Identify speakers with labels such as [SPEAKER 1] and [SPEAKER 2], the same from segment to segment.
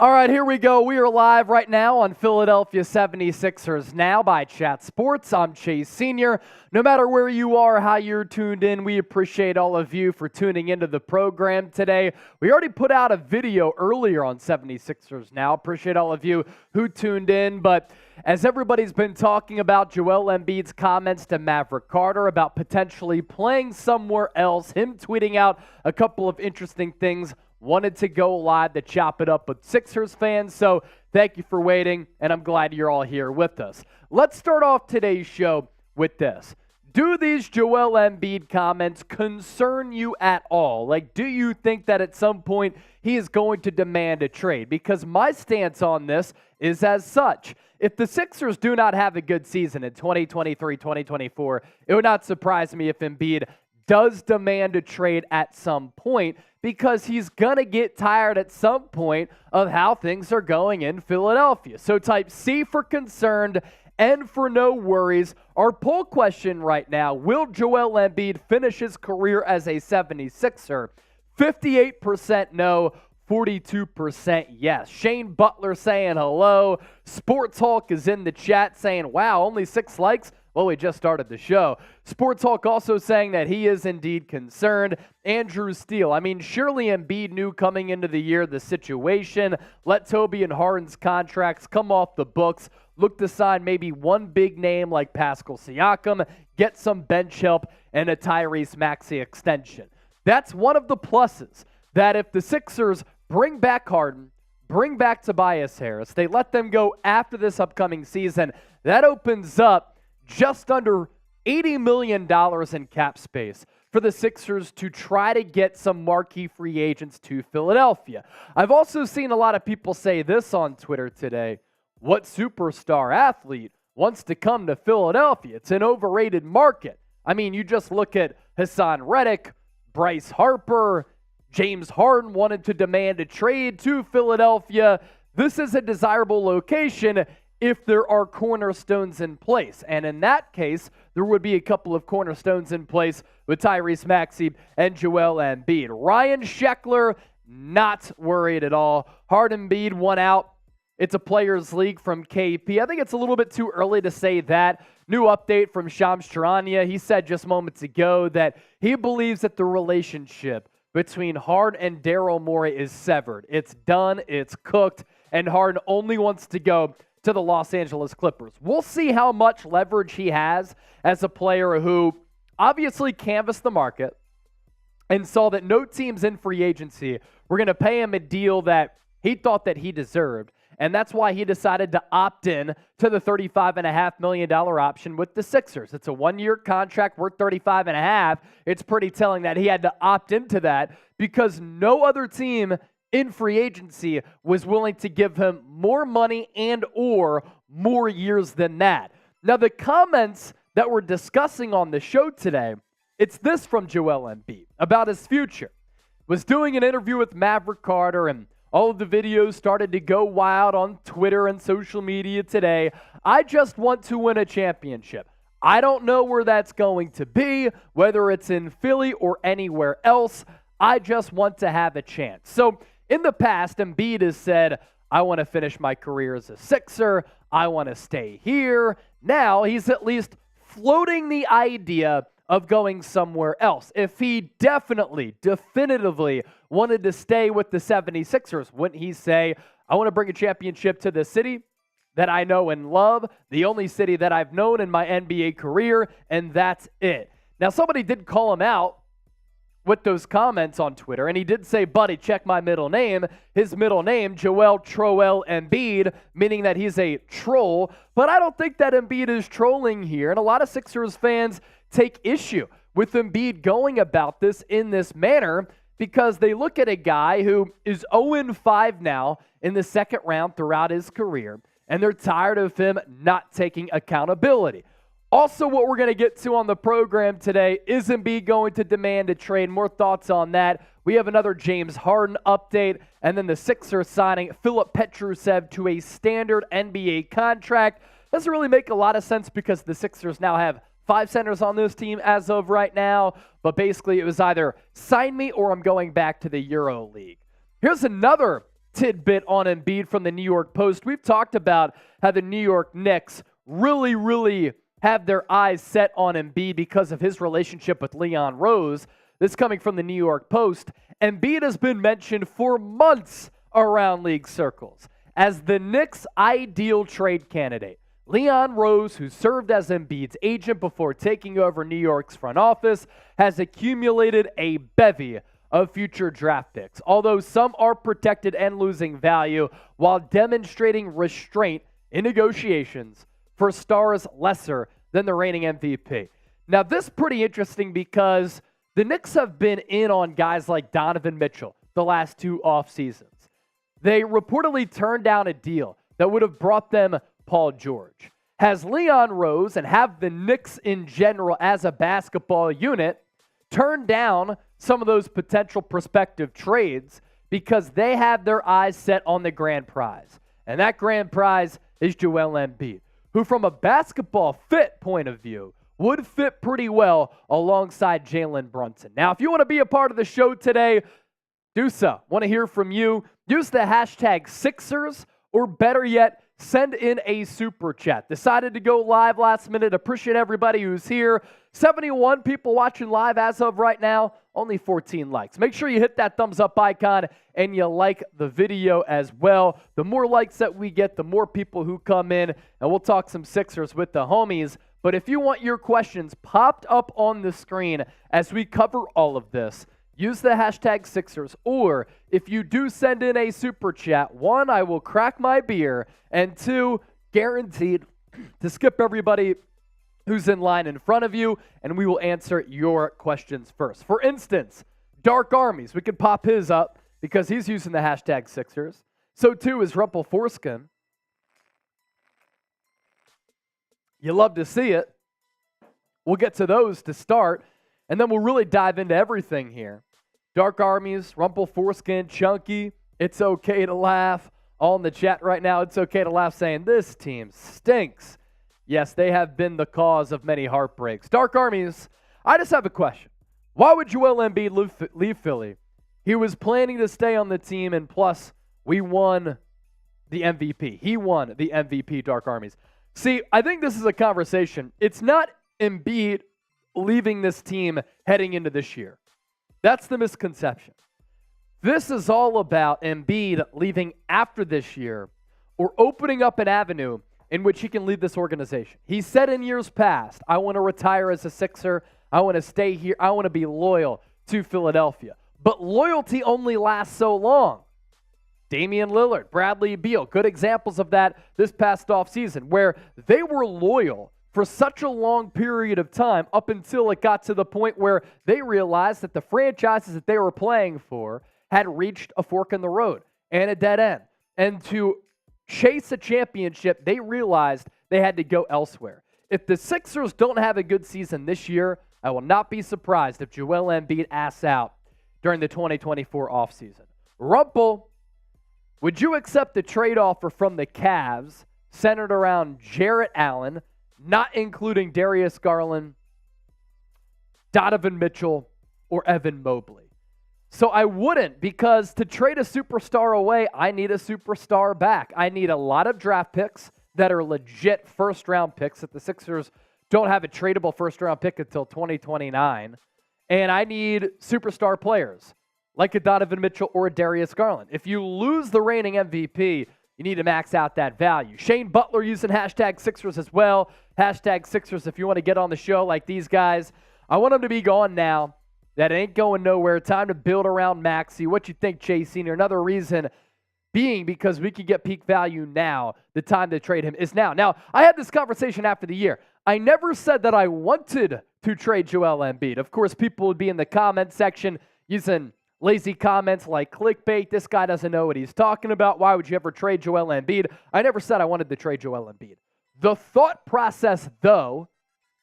[SPEAKER 1] All right, here we go. We are live right now on Philadelphia 76ers Now by Chat Sports. I'm Chase Sr. No matter where you are, how you're tuned in, we appreciate all of you for tuning into the program today. We already put out a video earlier on 76ers Now. Appreciate all of you who tuned in. But as everybody's been talking about Joel Embiid's comments to Maverick Carter about potentially playing somewhere else, him tweeting out a couple of interesting things, wanted to go live to chop it up with Sixers fans, so thank you for waiting, and I'm glad you're all here with us. Let's start off today's show with this. Do these Joel Embiid comments concern you at all? Like, do you think that at some point he is going to demand a trade? Because my stance on this is as such. If the Sixers do not have a good season in 2023-2024, it would not surprise me if Embiid does demand a trade at some point, because he's going to get tired at some point of how things are going in Philadelphia. So type C for concerned, N for no worries. Our poll question right now, will Joel Embiid finish his career as a 76er? 58% no, 42% yes. Shane Butler saying hello. Sports Hulk is in the chat saying, wow, only 6 likes? Well, we just started the show. Sports Hulk also saying that he is indeed concerned. Andrew Steele, I mean, surely Embiid knew coming into the year the situation. Let Toby and Harden's contracts come off the books. Look to sign maybe one big name like Pascal Siakam, get some bench help, and a Tyrese Maxey extension. That's one of the pluses, that if the Sixers bring back Harden, bring back Tobias Harris, they let them go after this upcoming season, that opens up just under $80 million in cap space for the Sixers to try to get some marquee free agents to Philadelphia. I've also seen a lot of people say this on Twitter today. What superstar athlete wants to come to Philadelphia? It's an overrated market. I mean, you just look at Hassan Reddick, Bryce Harper, James Harden wanted to demand a trade to Philadelphia. This is a desirable location if there are cornerstones in place. And in that case, there would be a couple of cornerstones in place with Tyrese Maxey and Joel Embiid. Ryan Sheckler, not worried at all. Harden Embiid won out. It's a players' league from KP. I think it's a little bit too early to say that. New update from Shams Charania. He said just moments ago that he believes that the relationship between Harden and Daryl Morey is severed. It's done, it's cooked, and Harden only wants to go to the Los Angeles Clippers. We'll see how much leverage he has as a player who obviously canvassed the market and saw that no teams in free agency were going to pay him a deal that he thought that he deserved. And that's why he decided to opt in to the $35.5 million option with the Sixers. It's a one-year contract worth $35.5 million. It's pretty telling that he had to opt into that because no other team in free agency was willing to give him more money and or more years than that. Now, the comments that we're discussing on the show today, it's this from Joel Embiid about his future. Was doing an interview with Maverick Carter, and all of the videos started to go wild on Twitter and social media today. I just want to win a championship. I don't know where that's going to be, whether it's in Philly or anywhere else. I just want to have a chance. So, in the past, Embiid has said, I want to finish my career as a Sixer. I want to stay here. Now, he's at least floating the idea of going somewhere else. If he definitively wanted to stay with the 76ers, wouldn't he say, I want to bring a championship to the city that I know and love, the only city that I've known in my NBA career, and that's it. Now, somebody did call him out with those comments on Twitter, and he did say, buddy, check my middle name. His middle name, Joel Troel Embiid, meaning that he's a troll. But I don't think that Embiid is trolling here, and a lot of Sixers fans take issue with Embiid going about this in this manner because they look at a guy who is 0-5 now in the second round throughout his career, and they're tired of him not taking accountability. Also, what we're going to get to on the program today, is Embiid going to demand a trade? More thoughts on that. We have another James Harden update, and then the Sixers signing Filip Petrusev to a standard NBA contract. Doesn't really make a lot of sense because the Sixers now have 5 centers on this team as of right now, but basically it was either sign me or I'm going back to the Euro League. Here's another tidbit on Embiid from the New York Post. We've talked about how the New York Knicks really have their eyes set on Embiid because of his relationship with Leon Rose. This coming from the New York Post. Embiid has been mentioned for months around league circles as the Knicks' ideal trade candidate. Leon Rose, who served as Embiid's agent before taking over New York's front office, has accumulated a bevy of future draft picks, although some are protected and losing value while demonstrating restraint in negotiations for stars lesser than the reigning MVP. Now, this is pretty interesting because the Knicks have been in on guys like Donovan Mitchell the last 2 off seasons. They reportedly turned down a deal that would have brought them Paul George. Has Leon Rose and have the Knicks in general as a basketball unit turned down some of those potential prospective trades because they have their eyes set on the grand prize? And that grand prize is Joel Embiid, who from a basketball fit point of view would fit pretty well alongside Jalen Brunson. Now, if you want to be a part of the show today, do so. Want to hear from you? Use the hashtag Sixers, or better yet, send in a super chat. Decided to go live last minute. Appreciate everybody who's here. 71 people watching live as of right now. Only 14 likes. Make sure you hit that thumbs up icon and you like the video as well. The more likes that we get, the more people who come in, and we'll talk some Sixers with the homies. But if you want your questions popped up on the screen as we cover all of this, use the hashtag Sixers, or if you do send in a super chat, 1, I will crack my beer, and 2, guaranteed to skip everybody who's in line in front of you, and we will answer your questions first. For instance, Dark Armies, we could pop his up because he's using the hashtag Sixers. So too is Rumple Foreskin. You love to see it. We'll get to those to start, and then we'll really dive into everything here. Dark Armies, Rumple Foreskin, Chunky, It's Okay to Laugh. All in the chat right now, It's Okay to Laugh saying, this team stinks. Yes, they have been the cause of many heartbreaks. Dark Armies, I just have a question. Why would Joel Embiid leave Philly? He was planning to stay on the team, and plus, we won the MVP. He won the MVP, Dark Armies. See, I think this is a conversation. It's not Embiid leaving this team heading into this year. That's the misconception. This is all about Embiid leaving after this year or opening up an avenue in which he can lead this organization. He said in years past, I want to retire as a Sixer. I want to stay here. I want to be loyal to Philadelphia. But loyalty only lasts so long. Damian Lillard, Bradley Beal, good examples of that this past offseason, where they were loyal for such a long period of time up until it got to the point where they realized that the franchises that they were playing for had reached a fork in the road and a dead end. And to chase a championship, they realized they had to go elsewhere. If the Sixers don't have a good season this year, I will not be surprised if Joel Embiid asks out during the 2024 offseason. Rumple, would you accept a trade offer from the Cavs centered around Jarrett Allen, not including Darius Garland, Donovan Mitchell, or Evan Mobley? So I wouldn't, because to trade a superstar away, I need a superstar back. I need a lot of draft picks that are legit first-round picks that the Sixers don't have a tradable first-round pick until 2029. And I need superstar players like a Donovan Mitchell or a Darius Garland. If you lose the reigning MVP, you need to max out that value. Shane Butler using hashtag Sixers as well. Hashtag Sixers if you want to get on the show like these guys. I want them to be gone now. That ain't going nowhere. Time to build around Maxey. What you think, Chase Sr.? Another reason being because we can get peak value now. The time to trade him is now. Now, I had this conversation after the year. I never said that I wanted to trade Joel Embiid. Of course, people would be in the comment section using lazy comments like clickbait. This guy doesn't know what he's talking about. Why would you ever trade Joel Embiid? I never said I wanted to trade Joel Embiid. The thought process, though,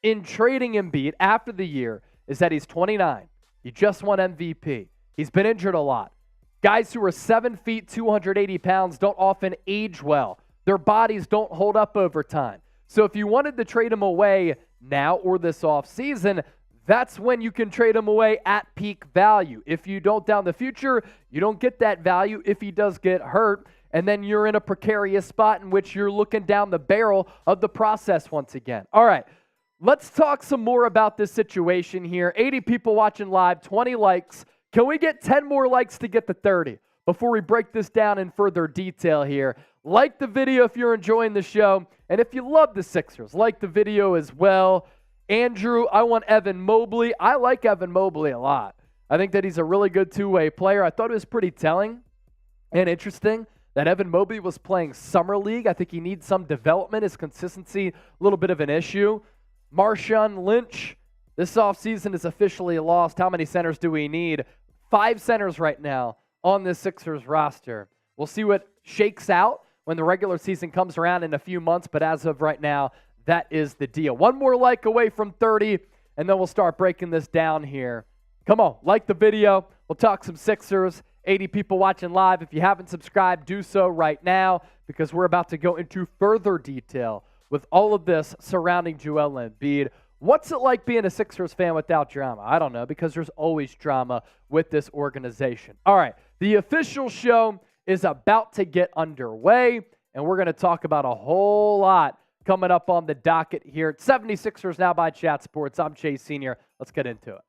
[SPEAKER 1] in trading Embiid after the year is that he's 29. He just won MVP. He's been injured a lot. Guys who are 7 feet, 280 pounds don't often age well. Their bodies don't hold up over time. So if you wanted to trade him away now or this offseason, that's when you can trade him away at peak value. If you don't down the future, you don't get that value if he does get hurt, and then you're in a precarious spot in which you're looking down the barrel of the process once again. All right, let's talk some more about this situation here. 80 people watching live, 20 likes. Can we get 10 more likes to get to 30? Before we break this down in further detail here, like the video if you're enjoying the show, and if you love the Sixers, like the video as well. Andrew, I want Evan Mobley. I like Evan Mobley a lot. I think that he's a really good two-way player. I thought it was pretty telling and interesting that Evan Mobley was playing Summer League. I think he needs some development. His consistency, a little bit of an issue. Marshawn Lynch, this offseason is officially lost. How many centers do we need? 5 centers right now on the Sixers roster. We'll see what shakes out when the regular season comes around in a few months, but as of right now, that is the deal. One more like away from 30, and then we'll start breaking this down here. Come on, like the video. We'll talk some Sixers. 80 people watching live. If you haven't subscribed, do so right now because we're about to go into further detail with all of this surrounding Joel Embiid. What's it like being a Sixers fan without drama? I don't know, because there's always drama with this organization. All right, the official show is about to get underway, and we're going to talk about a whole lot coming up on the docket here at 76ers Now by Chat Sports. I'm Chase Sr. Let's get into it.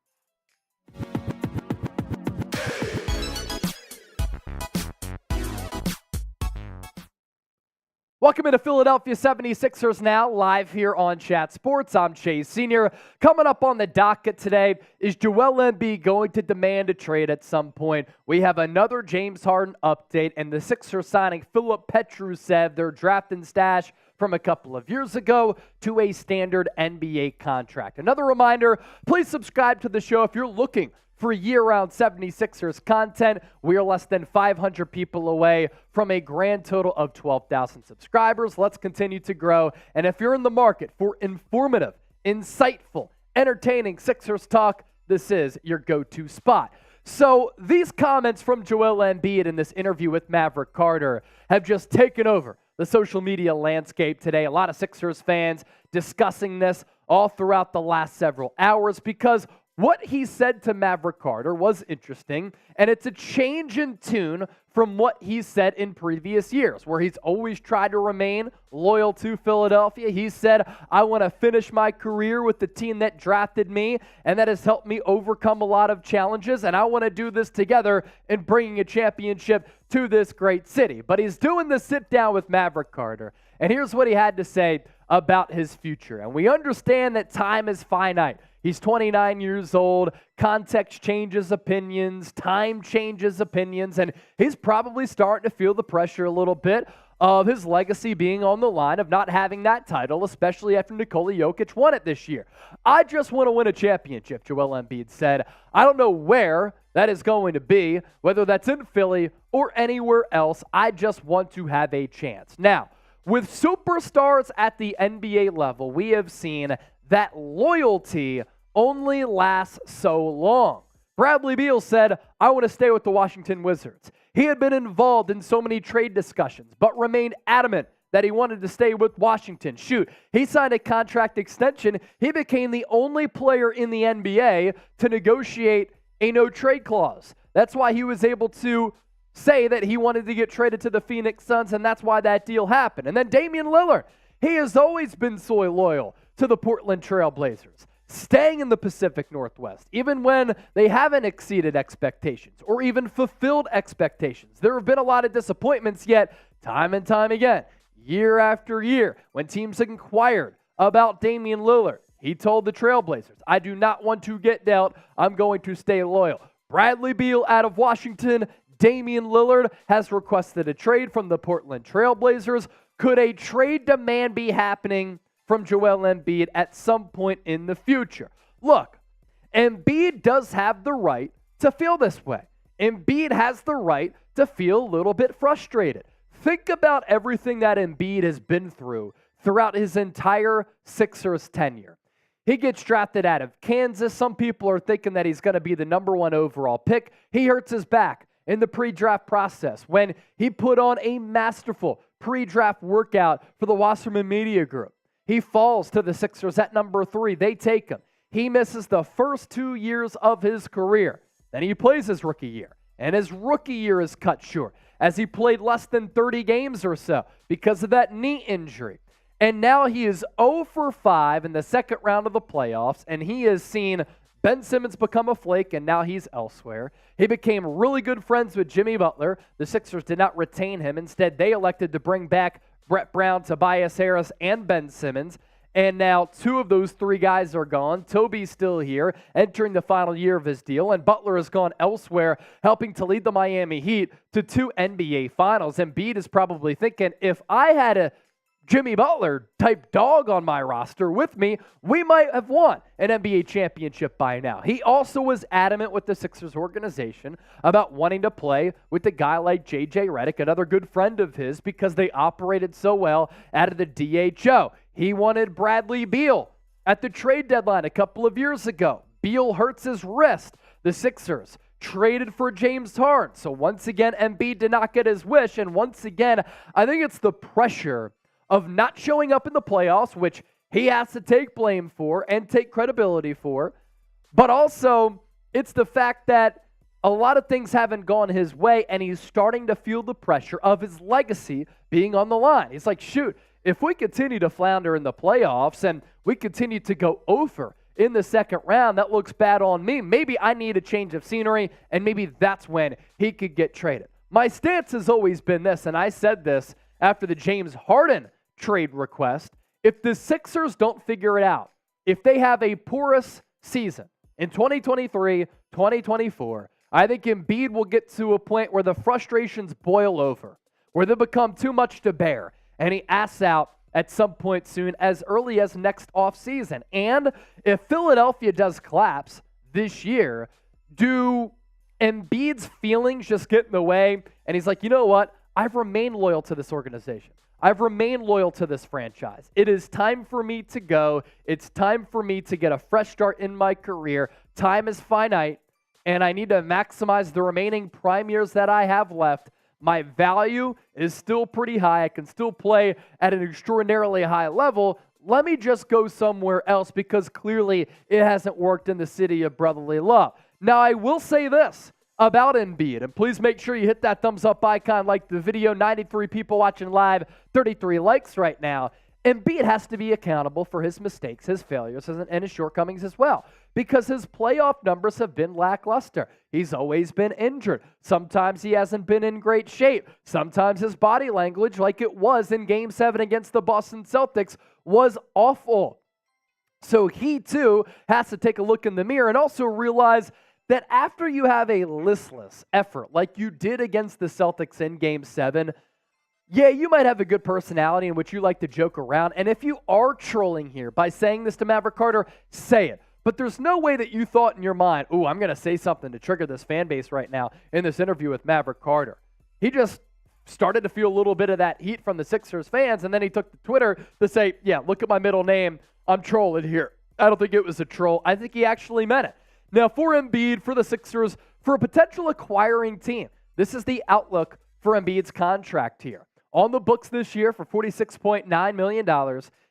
[SPEAKER 1] Welcome into Philadelphia 76ers Now, live here on Chat Sports. I'm Chase Sr. Coming up on the docket today, is Joel Embiid going to demand a trade at some point? We have another James Harden update, and the Sixers signing Filip Petrusev, their draft and stash from a couple of years ago, to a standard NBA contract. Another reminder, please subscribe to the show if you're looking for year-round 76ers content. We are less than 500 people away from a grand total of 12,000 subscribers. Let's continue to grow. And if you're in the market for informative, insightful, entertaining Sixers talk, this is your go-to spot. So these comments from Joel Embiid in this interview with Maverick Carter have just taken over the social media landscape today. A lot of Sixers fans discussing this all throughout the last several hours because what he said to Maverick Carter was interesting, and it's a change in tune from what he said in previous years, where he's always tried to remain loyal to Philadelphia. He said, I want to finish my career with the team that drafted me, and that has helped me overcome a lot of challenges, and I want to do this together in bringing a championship to this great city. But he's doing the sit-down with Maverick Carter, and here's what he had to say about his future. And we understand that time is finite. He's 29 years old. Context changes opinions. Time changes opinions. And he's probably starting to feel the pressure a little bit of his legacy being on the line of not having that title, especially after Nikola Jokic won it this year. I just want to win a championship, Joel Embiid said. I don't know where that is going to be, whether that's in Philly or anywhere else. I just want to have a chance. Now, with superstars at the NBA level, we have seen that loyalty only lasts so long. Bradley Beal said, I want to stay with the Washington Wizards. He had been involved in so many trade discussions, but remained adamant that he wanted to stay with Washington. Shoot, he signed a contract extension. He became the only player in the NBA to negotiate a no-trade clause. That's why he was able to say that he wanted to get traded to the Phoenix Suns, and that's why that deal happened. And then Damian Lillard, he has always been so loyal to the Portland Trail Blazers, staying in the Pacific Northwest, even when they haven't exceeded expectations or even fulfilled expectations. There have been a lot of disappointments, yet time and time again, year after year, when teams inquired about Damian Lillard, he told the Trailblazers, I do not want to get dealt. I'm going to stay loyal. Bradley Beal out of Washington. Damian Lillard has requested a trade from the Portland Trailblazers. Could a trade demand be happening from Joel Embiid at some point in the future? Look, Embiid does have the right to feel this way. Embiid has the right to feel a little bit frustrated. Think about everything that Embiid has been through throughout his entire Sixers tenure. He gets drafted out of Kansas. Some people are thinking that he's going to be the number 1 overall pick. He hurts his back in the pre-draft process when he put on a masterful pre-draft workout for the Wasserman Media Group. He falls to the Sixers at number 3. They take him. he misses the first 2 years of his career. Then he plays his rookie year, and his rookie year is cut short as he played less than 30 games or so because of that knee injury. And now he is 0 for 5 in the second round of the playoffs, and he has seen Ben Simmons become a flake, and now he's elsewhere. He became really good friends with Jimmy Butler. The Sixers did not retain him. Instead, they elected to bring back Brett Brown, Tobias Harris, and Ben Simmons. And now 2 of those 3 guys are gone. Toby's still here, entering the final year of his deal, and Butler has gone elsewhere, helping to lead the Miami Heat to 2 NBA Finals. Embiid is probably thinking, if I had a Jimmy Butler type dog on my roster with me, we might have won an NBA championship by now. He also was adamant with the Sixers organization about wanting to play with a guy like J.J. Redick, another good friend of his, because they operated so well out of the DHO. He wanted Bradley Beal at the trade deadline a couple of years ago. Beal hurts his wrist. The Sixers traded for James Harden. So once again, Embiid did not get his wish. And once again, I think it's the pressure of not showing up in the playoffs, which he has to take blame for and take credibility for. But also, it's the fact that a lot of things haven't gone his way, and he's starting to feel the pressure of his legacy being on the line. He's like, shoot, if we continue to flounder in the playoffs and we continue to go over in the second round, that looks bad on me. Maybe I need a change of scenery, and maybe that's when he could get traded. My stance has always been this, and I said this after the James Harden trade request. If the Sixers don't figure it out, if they have a porous season in 2023, 2024, I think Embiid will get to a point where the frustrations boil over, where they become too much to bear, and he asks out at some point soon, as early as next offseason. And if Philadelphia does collapse this year, do Embiid's feelings just get in the way? And he's like, you know what? I've remained loyal to this organization. I've remained loyal to this franchise. It is time for me to go. It's time for me to get a fresh start in my career. Time is finite, and I need to maximize the remaining prime years that I have left. My value is still pretty high. I can still play at an extraordinarily high level. Let me just go somewhere else because clearly it hasn't worked in the city of brotherly love. Now, I will say this about Embiid, and please make sure you hit that thumbs up icon, like the video. 93 people watching live, 33 likes right now. Embiid has to be accountable for his mistakes, his failures, and his shortcomings as well, because his playoff numbers have been lackluster. He's always been injured. Sometimes he hasn't been in great shape. Sometimes his body language, like it was in Game 7 against the Boston Celtics, was awful. So he, too, has to take a look in the mirror and also realize that after you have a listless effort like you did against the Celtics in Game 7, yeah, you might have a good personality in which you like to joke around. And if you are trolling here by saying this to Maverick Carter, say it. But there's no way that you thought in your mind, ooh, I'm going to say something to trigger this fan base right now in this interview with Maverick Carter. He just started to feel a little bit of that heat from the Sixers fans, and then he took to Twitter to say, yeah, look at my middle name. I'm trolling here. I don't think it was a troll. I think he actually meant it. Now, for Embiid, for the Sixers, for a potential acquiring team, this is the outlook for Embiid's contract here. On the books this year for $46.9 million.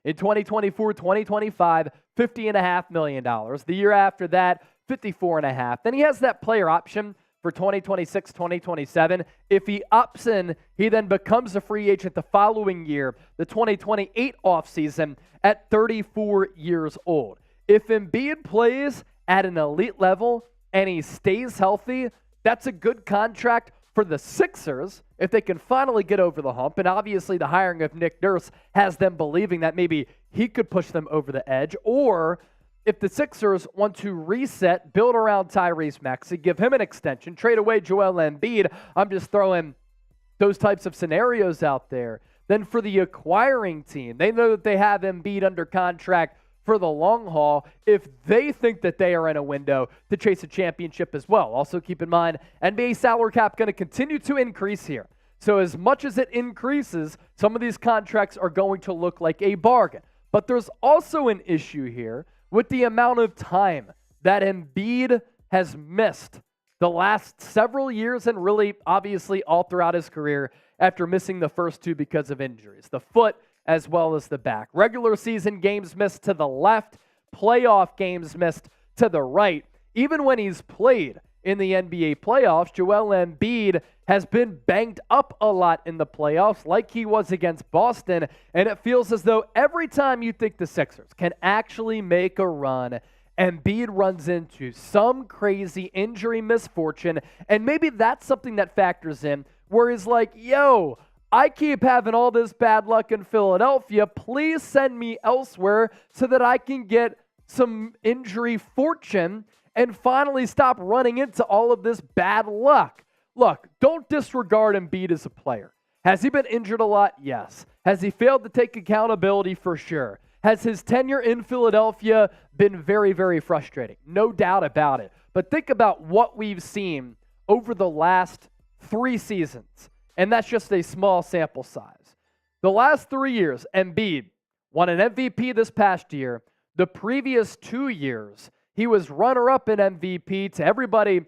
[SPEAKER 1] In 2024-2025, $50.5 million. The year after that, $54.5 million. Then he has that player option for 2026-2027. If he opts in, he then becomes a free agent the following year, the 2028 offseason, at 34 years old. If Embiid plays at an elite level and he stays healthy, that's a good contract for the Sixers if they can finally get over the hump. And obviously the hiring of Nick Nurse has them believing that maybe he could push them over the edge. Or if the Sixers want to reset, build around Tyrese Maxey, give him an extension, trade away Joel Embiid, I'm just throwing those types of scenarios out there. Then for the acquiring team, they know that they have Embiid under contract for the long haul if they think that they are in a window to chase a championship as well. Also keep in mind, NBA salary cap going to continue to increase here. So as much as it increases, some of these contracts are going to look like a bargain. But there's also an issue here with the amount of time that Embiid has missed the last several years and really obviously all throughout his career after missing the first 2 because of injuries. The foot as well as the back. Regular season games missed to the left, playoff games missed to the right. Even when he's played in the NBA playoffs, Joel Embiid has been banged up a lot in the playoffs, like he was against Boston, and it feels as though every time you think the Sixers can actually make a run, Embiid runs into some crazy injury misfortune, and maybe that's something that factors in, where he's like, yo, I keep having all this bad luck in Philadelphia. Please send me elsewhere so that I can get some injury fortune and finally stop running into all of this bad luck. Look, don't disregard Embiid as a player. Has he been injured a lot? Yes. Has he failed to take accountability? For sure. Has his tenure in Philadelphia been very, very frustrating? No doubt about it. But think about what we've seen over the last 3 seasons, and that's just a small sample size. The last 3 years, Embiid won an MVP this past year. The previous 2 years, he was runner-up in MVP to everybody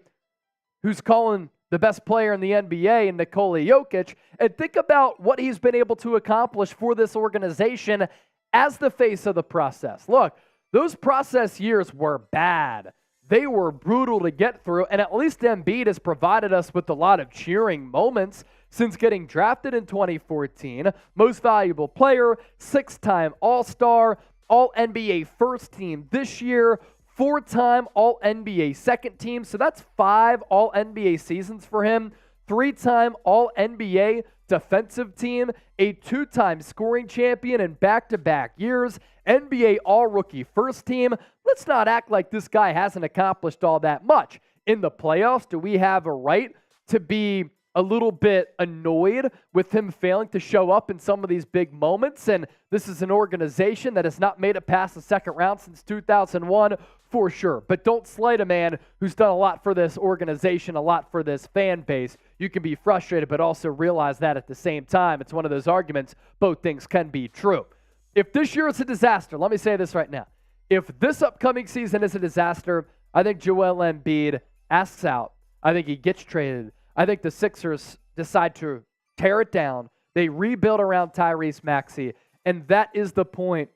[SPEAKER 1] who's calling the best player in the NBA in Nikola Jokic. And think about what he's been able to accomplish for this organization as the face of the process. Look, those process years were bad. They were brutal to get through, and at least Embiid has provided us with a lot of cheering moments since getting drafted in 2014. Most valuable player, 6-time All-Star, All-NBA first team this year, 4-time All-NBA second team. So that's 5 All-NBA seasons for him, 3-time All-NBA defensive team, a 2-time scoring champion in back-to-back years, NBA All-Rookie first team. Let's not act like this guy hasn't accomplished all that much. In the playoffs, do we have a right to be a little bit annoyed with him failing to show up in some of these big moments? And this is an organization that has not made it past the second round since 2001, for sure. But don't slight a man who's done a lot for this organization, a lot for this fan base. You can be frustrated, but also realize that at the same time, it's one of those arguments, both things can be true. If this year is a disaster, let me say this right now. If this upcoming season is a disaster, I think Joel Embiid asks out. I think he gets traded. I think the Sixers decide to tear it down. They rebuild around Tyrese Maxey, and that is the point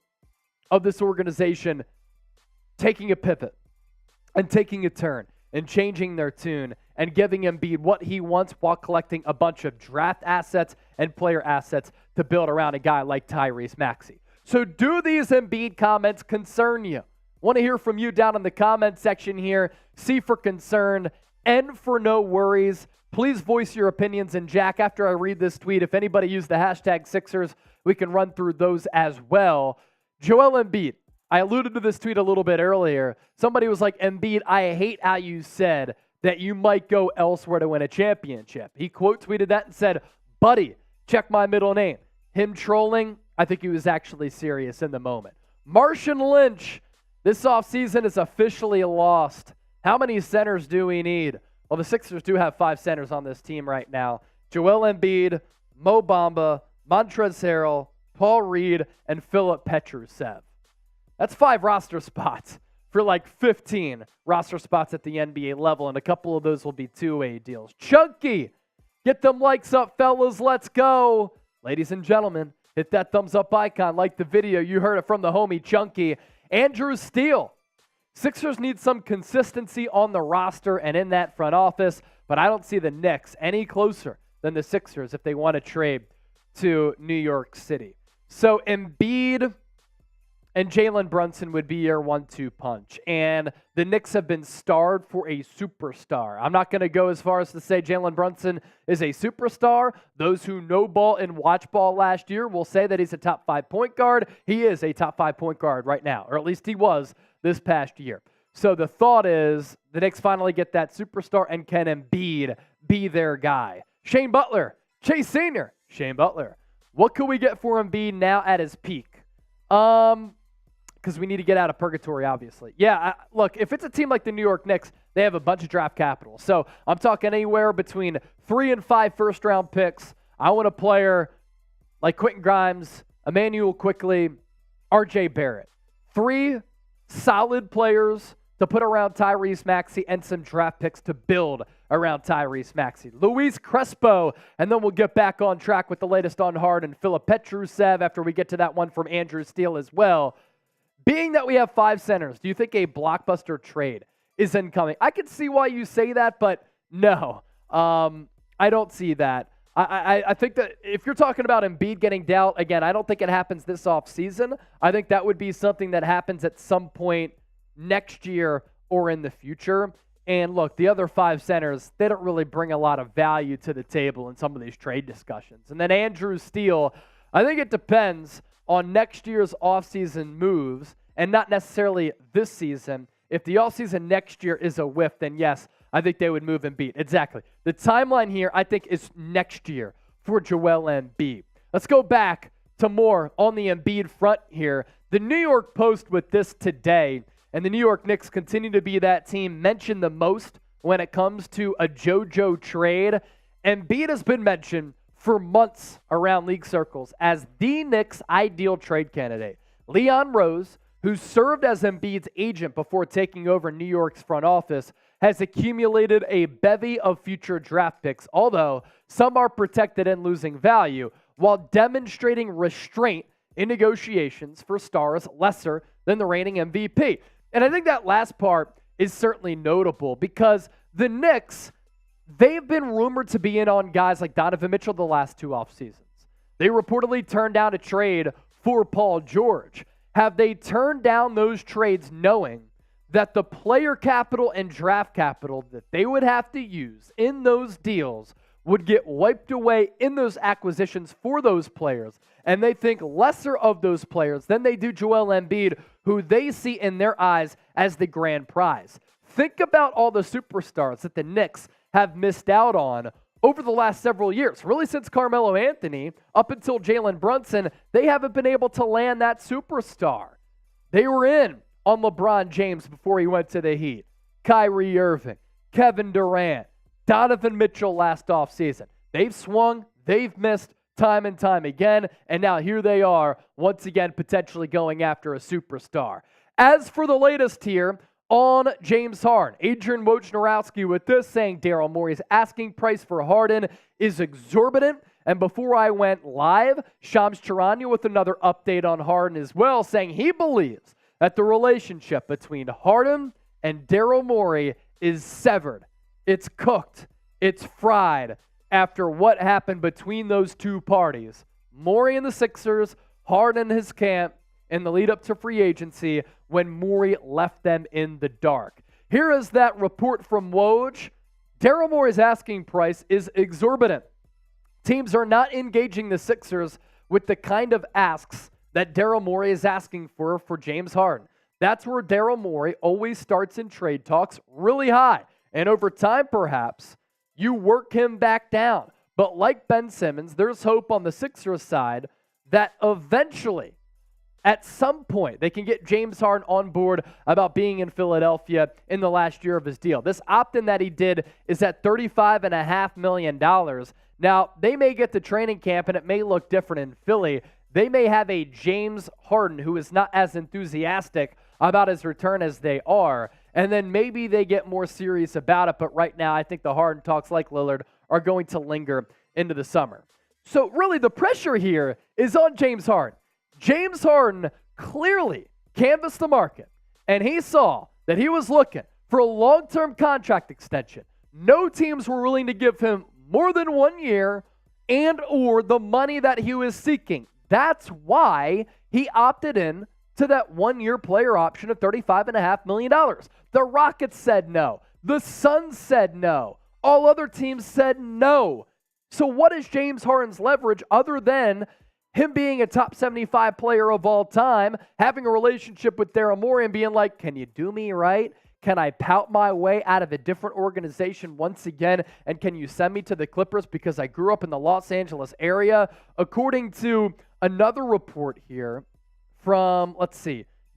[SPEAKER 1] of this organization taking a pivot and taking a turn and changing their tune and giving Embiid what he wants while collecting a bunch of draft assets and player assets to build around a guy like Tyrese Maxey. So do these Embiid comments concern you? Want to hear from you down in the comment section here. C for concern, N for no worries. Please voice your opinions. And Jack, after I read this tweet, if anybody used the hashtag Sixers, we can run through those as well. Joel Embiid, I alluded to this tweet a little bit earlier. Somebody was like, Embiid, I hate how you said that you might go elsewhere to win a championship. He quote tweeted that and said, buddy, check my middle name. Him trolling, I think he was actually serious in the moment. Marshawn Lynch, this offseason is officially lost. How many centers do we need? Well, the Sixers do have 5 centers on this team right now. Joel Embiid, Mo Bamba, Montrezl Harrell, Paul Reed, and Filip Petrusev. That's 5 roster spots for like 15 roster spots at the NBA level, and a couple of those will be 2-way deals. Chunky, get them likes up, fellas. Let's go. Ladies and gentlemen, hit that thumbs up icon. Like the video. You heard it from the homie Chunky. Andrew Steele. Sixers need some consistency on the roster and in that front office, but I don't see the Knicks any closer than the Sixers if they want to trade to New York City. So Embiid and Jalen Brunson would be your 1-2 punch. And the Knicks have been starved for a superstar. I'm not going to go as far as to say Jalen Brunson is a superstar. Those who know ball and watch ball last year will say that he's a top 5 point guard. He is a top 5 point guard right now, or at least he was this past year. So the thought is the Knicks finally get that superstar, and can Embiid be their guy? Shane Butler, Chase Sr., Shane Butler. What could we get for Embiid now at his peak? Because we need to get out of purgatory, obviously. Yeah, look, if it's a team like the New York Knicks, they have a bunch of draft capital. So I'm talking anywhere between 3 and 5 first-round picks. I want a player like Quentin Grimes, Emmanuel Quickley, R.J. Barrett. 3 solid players to put around Tyrese Maxey and some draft picks to build around Tyrese Maxey. Luis Crespo, and then we'll get back on track with the latest on Harden. Filip Petrusev after we get to that one from Andrew Steele as well. Being that we have 5 centers, do you think a blockbuster trade is incoming? I can see why you say that, but no, I don't see that. I think that if you're talking about Embiid getting dealt, again, I don't think it happens this offseason. I think that would be something that happens at some point next year or in the future. And look, the other 5 centers, they don't really bring a lot of value to the table in some of these trade discussions. And then Andrew Steele, I think it depends on next year's offseason moves and not necessarily this season. If the offseason next year is a whiff, then yes, I think they would move Embiid. Exactly. The timeline here, I think, is next year for Joel Embiid. Let's go back to more on the Embiid front here. The New York Post with this today, and the New York Knicks continue to be that team mentioned the most when it comes to a JoJo trade. Embiid has been mentioned for months around league circles as the Knicks' ideal trade candidate. Leon Rose, who served as Embiid's agent before taking over New York's front office, has accumulated a bevy of future draft picks, although some are protected and losing value, while demonstrating restraint in negotiations for stars lesser than the reigning MVP. And I think that last part is certainly notable because the Knicks, they've been rumored to be in on guys like Donovan Mitchell the last 2 off seasons. They reportedly turned down a trade for Paul George. Have they turned down those trades knowing that the player capital and draft capital that they would have to use in those deals would get wiped away in those acquisitions for those players, and they think lesser of those players than they do Joel Embiid, who they see in their eyes as the grand prize? Think about all the superstars that the Knicks have missed out on over the last several years. Really since Carmelo Anthony up until Jalen Brunson, they haven't been able to land that superstar. They were in on LeBron James before he went to the Heat, Kyrie Irving, Kevin Durant, Donovan Mitchell last offseason. They've swung, they've missed time and time again, and now here they are once again potentially going after a superstar. As for the latest here on James Harden, Adrian Wojnarowski with this saying Daryl Morey's asking price for Harden is exorbitant. And before I went live, Shams Charania with another update on Harden as well, saying he believes that the relationship between Harden and Daryl Morey is severed. It's cooked. It's fried after what happened between those two parties. Morey and the Sixers, Harden and his camp in the lead up to free agency when Morey left them in the dark. Here is that report from Woj. Daryl Morey's asking price is exorbitant. Teams are not engaging the Sixers with the kind of asks that Daryl Morey is asking for James Harden. That's where Daryl Morey always starts in trade talks really high. And over time, perhaps, you work him back down. But like Ben Simmons, there's hope on the Sixers side that eventually, at some point, they can get James Harden on board about being in Philadelphia in the last year of his deal. This opt-in that he did is at $35.5 million. Now, they may get to training camp, and it may look different in Philly. They may have a James Harden who is not as enthusiastic about his return as they are, and then maybe they get more serious about it. But right now, I think the Harden talks, like Lillard, are going to linger into the summer. So really, the pressure here is on James Harden. James Harden clearly canvassed the market, and he saw that he was looking for a long-term contract extension. No teams were willing to give him more than 1 year and or the money that he was seeking. That's why he opted in to that 1-year player option of $35.5 million. The Rockets said no. The Suns said no. All other teams said no. So what is James Harden's leverage other than him being a top 75 player of all time, having a relationship with Daryl Morey and being like, can you do me right? Can I pout my way out of a different organization once again? And can you send me to the Clippers because I grew up in the Los Angeles area? According to another report here from,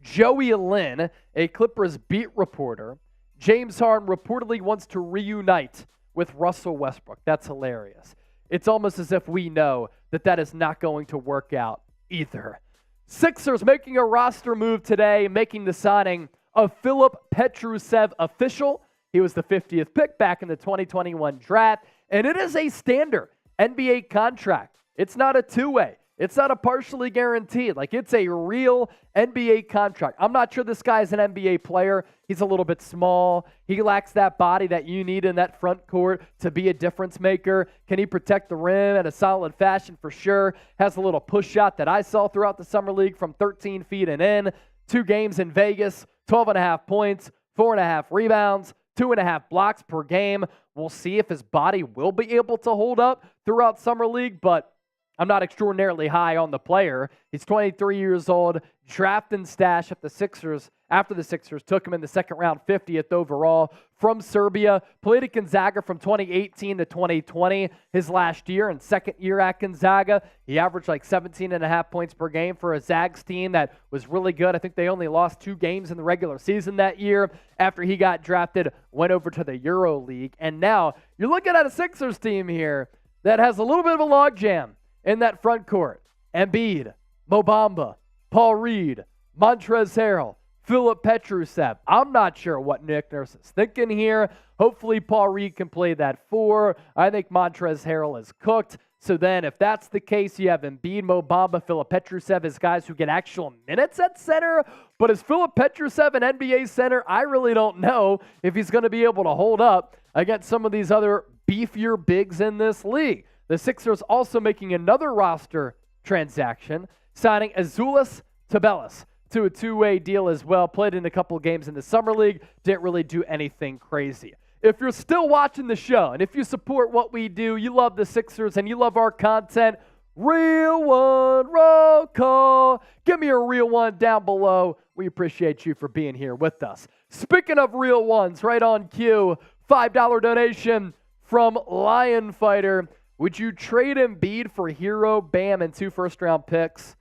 [SPEAKER 1] Joey Lynn, a Clippers beat reporter, James Harden reportedly wants to reunite with Russell Westbrook. That's hilarious. It's almost as if we know that is not going to work out either. Sixers making a roster move today, making the signing of Filip Petrusev official. He was the 50th pick back in the 2021 draft, and it is a standard NBA contract. It's not a two-way. It's not a partially guaranteed. Like, it's a real NBA contract. I'm not sure this guy's an NBA player. He's a little bit small. He lacks that body that you need in that front court to be a difference maker. Can he protect the rim in a solid fashion? For sure. Has a little push shot that I saw throughout the Summer League from 13 feet and in. 2 games in Vegas, 12.5 points, 4.5 rebounds, 2.5 blocks per game. We'll see if his body will be able to hold up throughout Summer League, but I'm not extraordinarily high on the player. He's 23 years old, draft and stash at the Sixers after the Sixers took him in the second round, 50th overall, from Serbia. Played at Gonzaga from 2018 to 2020, his last year and second year at Gonzaga. He averaged like 17.5 points per game for a Zags team that was really good. I think they only lost 2 games in the regular season that year. After he got drafted, went over to the Euro League. And now you're looking at a Sixers team here that has a little bit of a logjam in that front court. Embiid, Mo Bamba, Paul Reed, Montrezl Harrell, Filip Petrusev. I'm not sure what Nick Nurse is thinking here. Hopefully Paul Reed can play that 4. I think Montrezl Harrell is cooked. So then if that's the case, you have Embiid, Mo Bamba, Filip Petrusev as guys who get actual minutes at center. But is Filip Petrusev an NBA center? I really don't know if he's going to be able to hold up against some of these other beefier bigs in this league. The Sixers also making another roster transaction, signing Azuolas Tubelis to a 2-way deal as well. Played in a couple of games in the Summer League. Didn't really do anything crazy. If you're still watching the show and if you support what we do, you love the Sixers and you love our content, real one, roll call. Give me a real one down below. We appreciate you for being here with us. Speaking of real ones, right on cue, $5 donation from Lion Fighter. Would you trade Embiid for Hero, Bam, and 2 first-round picks?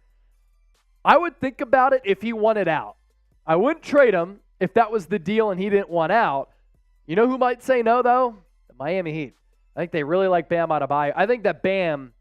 [SPEAKER 1] I would think about it if he wanted out. I wouldn't trade him if that was the deal and he didn't want out. You know who might say no, though? The Miami Heat. I think they really like Bam Adebayo. I think that Bam,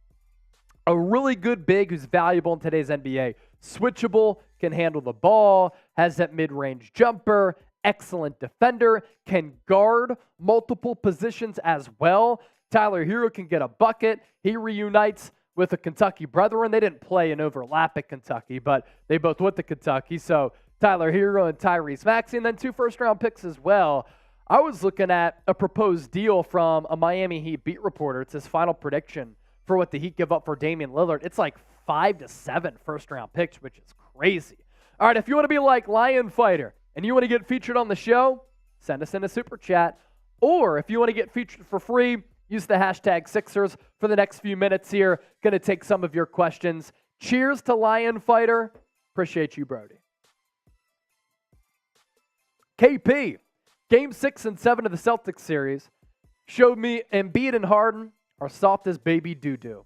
[SPEAKER 1] a really good big who's valuable in today's NBA. Switchable, can handle the ball, has that mid-range jumper, excellent defender, can guard multiple positions as well. Tyler Hero can get a bucket. He reunites with the Kentucky brethren. They didn't play an overlap at Kentucky, but they both went to Kentucky. So Tyler Hero and Tyrese Maxey, and then 2 first-round picks as well. I was looking at a proposed deal from a Miami Heat beat reporter. It's his final prediction for what the Heat give up for Damian Lillard. It's like 5 to 7 first-round picks, which is crazy. All right, if you want to be like Lion Fighter and you want to get featured on the show, send us in a super chat. Or if you want to get featured for free, use the hashtag Sixers for the next few minutes here. Going to take some of your questions. Cheers to Lion Fighter. Appreciate you, Brody. KP, Game 6 and 7 of the Celtics series showed me Embiid and Harden are soft as baby doo-doo.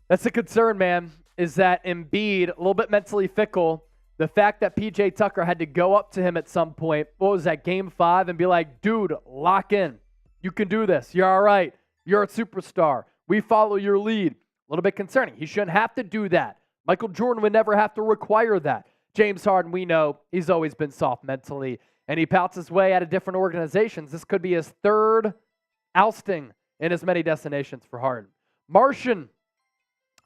[SPEAKER 1] That's a concern, man, is that Embiid, a little bit mentally fickle. The fact that PJ Tucker had to go up to him at some point, what was that, Game 5, and be like, dude, lock in. You can do this. You're all right. You're a superstar. We follow your lead. A little bit concerning. He shouldn't have to do that. Michael Jordan would never have to require that. James Harden, we know, he's always been soft mentally, and he pouts his way out of different organizations. This could be his 3rd ousting in as many destinations for Harden. Martian,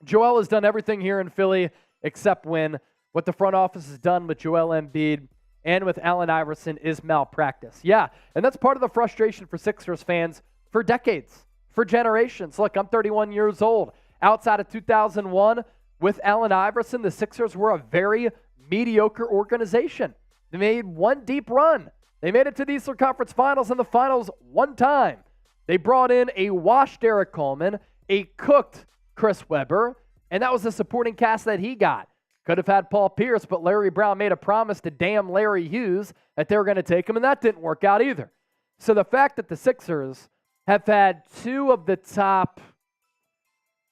[SPEAKER 1] Joel has done everything here in Philly except win. What the front office has done with Joel Embiid and with Allen Iverson is malpractice. Yeah, and that's part of the frustration for Sixers fans for decades, for generations. Look, I'm 31 years old. Outside of 2001, with Allen Iverson, the Sixers were a very mediocre organization. They made one deep run. They made it to the Eastern Conference Finals and the Finals one time. They brought in a washed Derek Coleman, a cooked Chris Webber, and that was the supporting cast that he got. Could have had Paul Pierce, but Larry Brown made a promise to damn Larry Hughes that they were going to take him, and that didn't work out either. So the fact that the Sixers have had 2 of the top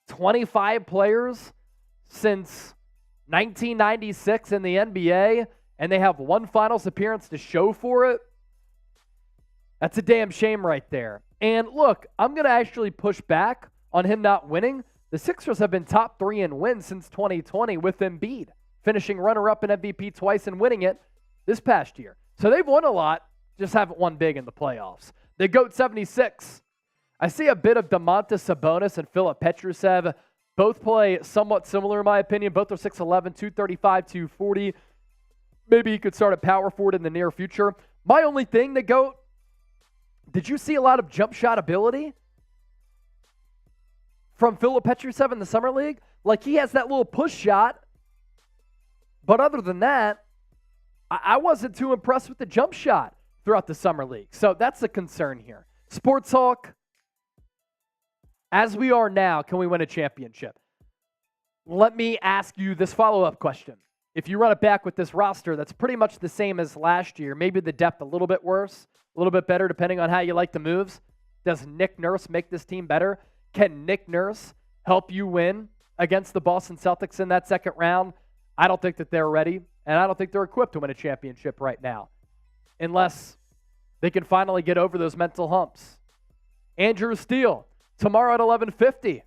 [SPEAKER 1] 25 players since 1996 in the NBA, and they have 1 finals appearance to show for it, that's a damn shame right there. And look, I'm going to actually push back on him not winning. The Sixers have been top 3 in wins since 2020 with Embiid, finishing runner-up in MVP twice and winning it this past year. So they've won a lot, just haven't won big in the playoffs. The GOAT 76. I see a bit of Domantas Sabonis and Filip Petrusev Both play somewhat similar, in my opinion. Both are 6'11", 235, 240. Maybe he could start at power forward in the near future. My only thing, the GOAT, did you see a lot of jump shot ability from Filip Petrusev in the Summer League? Like, he has that little push shot. But other than that, I wasn't too impressed with the jump shot throughout the Summer League. So that's a concern here. Sports Hawk, as we are now, can we win a championship? Let me ask you this follow-up question. If you run it back with this roster that's pretty much the same as last year, maybe the depth a little bit worse, a little bit better depending on how you like the moves, does Nick Nurse make this team better? Can Nick Nurse help you win against the Boston Celtics in that second round? I don't think that they're ready, and I don't think they're equipped to win a championship right now unless they can finally get over those mental humps. Andrew Steele, tomorrow at 11:50.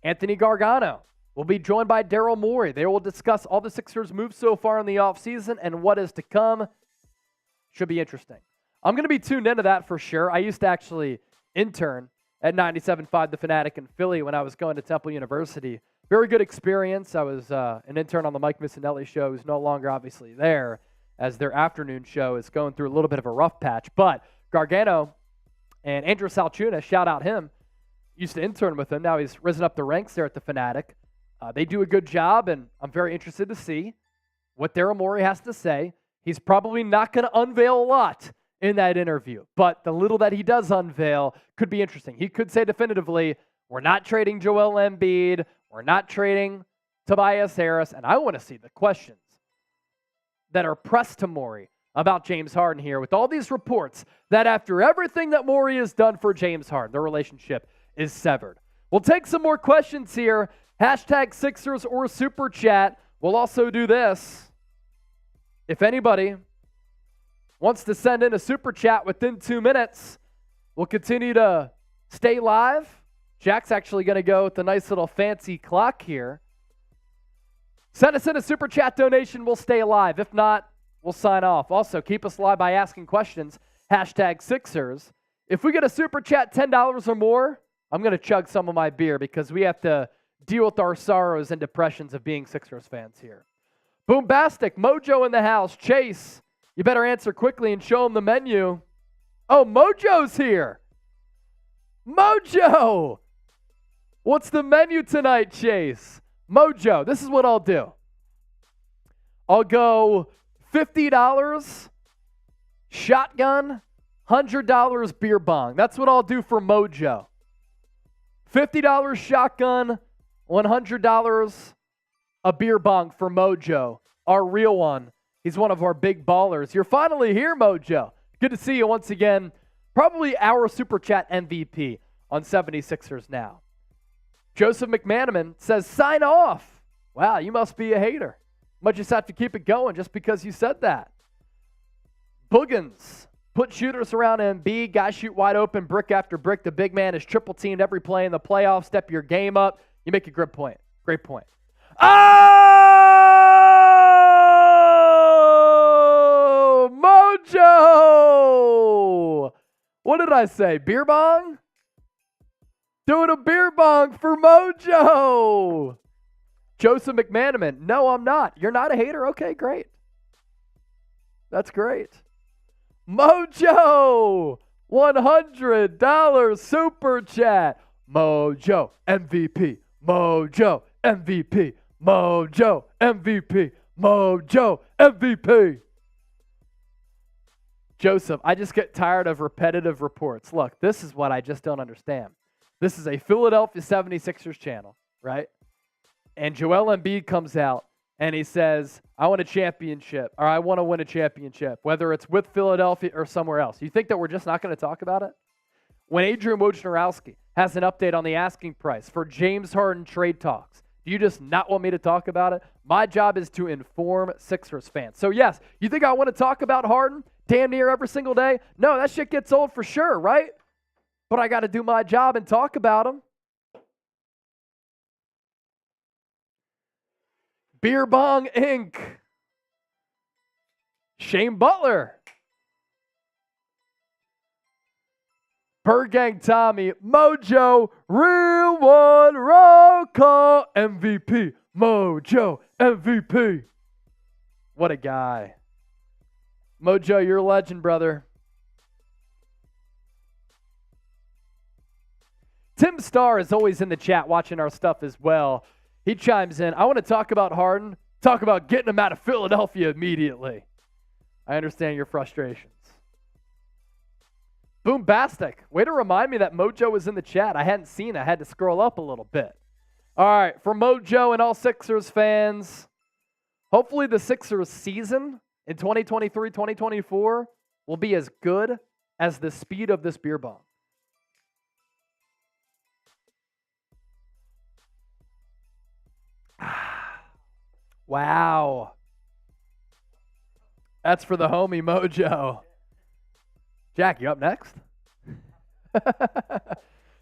[SPEAKER 1] Anthony Gargano will be joined by Daryl Morey. They will discuss all the Sixers' moves so far in the offseason and what is to come. Should be interesting. I'm going to be tuned into that for sure. I used to actually intern at 97.5 The Fanatic in Philly when I was going to Temple University. Very good experience. I was an intern on the Mike Missinelli show, who's no longer obviously there, as their afternoon show is going through a little bit of a rough patch. But Gargano and Andrew Salchuna, shout out him, used to intern with him. Now he's risen up the ranks there at the Fanatic. They do a good job, and I'm very interested to see what Daryl Morey has to say. He's probably not going to unveil a lot in that interview, but the little that he does unveil could be interesting. He could say definitively, we're not trading Joel Embiid, we're not trading Tobias Harris, and I want to see the questions that are pressed to Morey about James Harden here with all these reports that after everything that Morey has done for James Harden, their relationship is severed. We'll take some more questions here. Hashtag Sixers or Super Chat. We'll also do this. If anybody wants to send in a Super Chat within 2 minutes, we'll continue to stay live. Jack's actually going to go with a nice little fancy clock here. Send us in a Super Chat donation. We'll stay alive. If not, we'll sign off. Also, keep us live by asking questions. Hashtag Sixers. If we get a Super Chat $10 or more, I'm going to chug some of my beer because we have to deal with our sorrows and depressions of being Sixers fans here. Boombastic, Mojo in the house. Chase, you better answer quickly and show him the menu. Oh, Mojo's here. Mojo! What's the menu tonight, Chase? Mojo, this is what I'll do. I'll go $50 shotgun, $100 beer bong. That's what I'll do for Mojo. $50 shotgun, $100 a beer bong for Mojo, our real one. He's one of our big ballers. You're finally here, Mojo. Good to see you once again. Probably our Super Chat MVP on 76ers now. Joseph McManaman says, sign off. Wow, you must be a hater. Might just have to keep it going just because you said that. Boogans, put shooters around Embiid. Guys shoot wide open, brick after brick. The big man is triple teamed every play in the playoffs. Step your game up. You make a great point. Great point. Oh! Mojo! What did I say? Beer bong? Doing a beer bong for Mojo. Joseph McManaman. No, I'm not. You're not a hater? Okay, great. That's great. Mojo! $100 Super Chat. Mojo MVP. Mojo MVP. Mojo MVP. Mojo MVP. Joseph, I just get tired of repetitive reports. Look, this is what I just don't understand. This is a Philadelphia 76ers channel, right? And Joel Embiid comes out and he says, I want a championship, or I want to win a championship, whether it's with Philadelphia or somewhere else. You think that we're just not going to talk about it? When Adrian Wojnarowski has an update on the asking price for James Harden trade talks, do you just not want me to talk about it? My job is to inform Sixers fans. So yes, you think I want to talk about Harden damn near every single day? No, that shit gets old for sure, right? But I got to do my job and talk about him. Beer Bong Inc. Shane Butler. Bird Gang Tommy, Mojo, real one, roll call, MVP, Mojo, MVP. What a guy. Mojo, you're a legend, brother. Tim Starr is always in the chat watching our stuff as well. He chimes in, I want to talk about Harden, talk about getting him out of Philadelphia immediately. I understand your frustrations. Boombastic. Way to remind me that Mojo was in the chat. I hadn't seen it. I had to scroll up a little bit. All right, for Mojo and all Sixers fans, hopefully the Sixers season in 2023-2024 will be as good as the speed of this beer bomb. Wow. That's for the homie Mojo. Jack, you up next?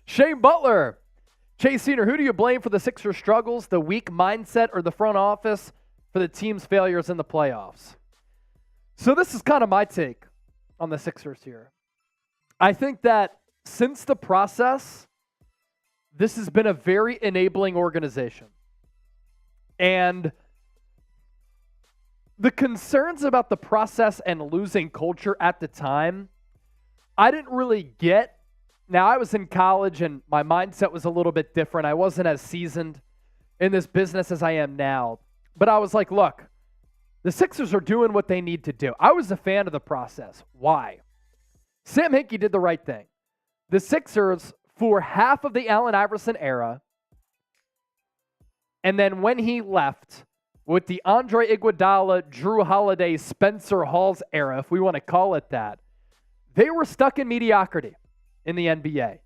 [SPEAKER 1] Shane Butler. Chase Senior, who do you blame for the Sixers' struggles, the weak mindset, or the front office for the team's failures in the playoffs? So this is kind of my take on the Sixers here. I think that since the process, this has been a very enabling organization. And the concerns about the process and losing culture at the time, I didn't really get. Now, I was in college and my mindset was a little bit different. I wasn't as seasoned in this business as I am now. But I was like, look, the Sixers are doing what they need to do. I was a fan of the process. Why? Sam Hinkie did the right thing. The Sixers, for half of the Allen Iverson era, and then when he left, with the Andre Iguodala, Drew Holiday, Spencer Hall's era, if we want to call it that, they were stuck in mediocrity in the NBA.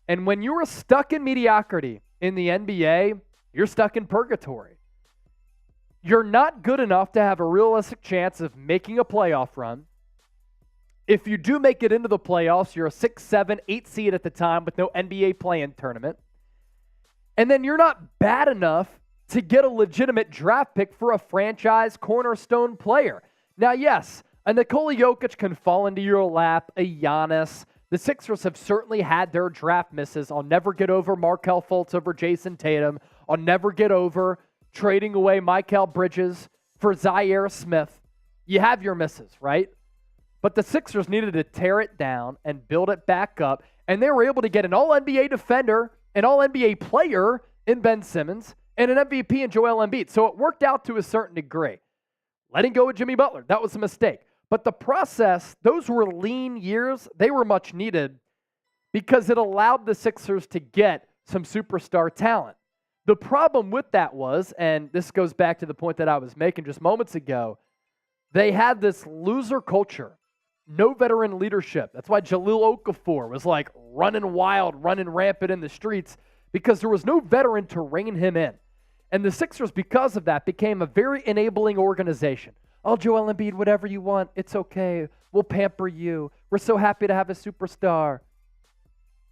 [SPEAKER 1] And when you were stuck in mediocrity in the NBA, you're stuck in purgatory. You're not good enough to have a realistic chance of making a playoff run. If you do make it into the playoffs, you're a 6, 7, 8 seed at the time with no NBA play-in tournament. And then you're not bad enough to get a legitimate draft pick for a franchise cornerstone player. Now, yes, a Nikola Jokic can fall into your lap, a Giannis. The Sixers have certainly had their draft misses. I'll never get over Markelle Fultz over Jason Tatum. I'll never get over trading away Mikal Bridges for Zaire Smith. You have your misses, right? But the Sixers needed to tear it down and build it back up, and they were able to get an all-NBA defender, an all-NBA player in Ben Simmons, and an MVP in Joel Embiid. So it worked out to a certain degree. Letting go of Jimmy Butler, that was a mistake. But the process, those were lean years. They were much needed because it allowed the Sixers to get some superstar talent. The problem with that was, and this goes back to the point that I was making just moments ago, they had this loser culture, no veteran leadership. That's why Jahlil Okafor was like running wild, running rampant in the streets, because there was no veteran to rein him in. And the Sixers, because of that, became a very enabling organization. Oh, Joel Embiid, whatever you want, it's okay. We'll pamper you. We're so happy to have a superstar.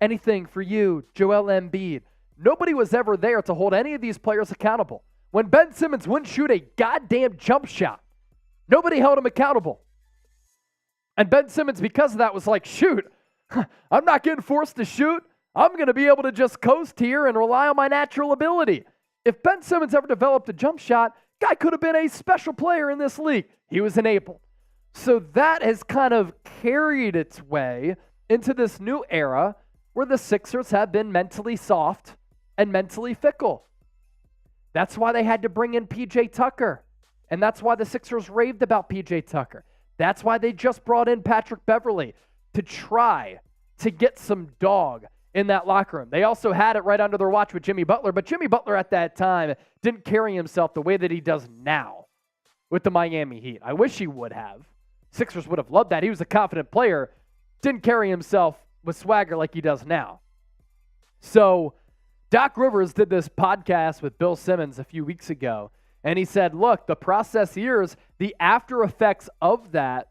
[SPEAKER 1] Anything for you, Joel Embiid. Nobody was ever there to hold any of these players accountable. When Ben Simmons wouldn't shoot a goddamn jump shot, nobody held him accountable. And Ben Simmons, because of that, was like, shoot, I'm not getting forced to shoot. I'm going to be able to just coast here and rely on my natural ability. If Ben Simmons ever developed a jump shot, guy could have been a special player in this league. He was enabled. So that has kind of carried its way into this new era where the Sixers have been mentally soft and mentally fickle. That's why they had to bring in P.J. Tucker. And that's why the Sixers raved about P.J. Tucker. That's why they just brought in Patrick Beverley to try to get some dog in that locker room. They also had it right under their watch with Jimmy Butler, but Jimmy Butler at that time didn't carry himself the way that he does now with the Miami Heat. I wish he would have. Sixers would have loved that. He was a confident player, didn't carry himself with swagger like he does now. So Doc Rivers did this podcast with Bill Simmons a few weeks ago, and he said, look, the process years, the after effects of that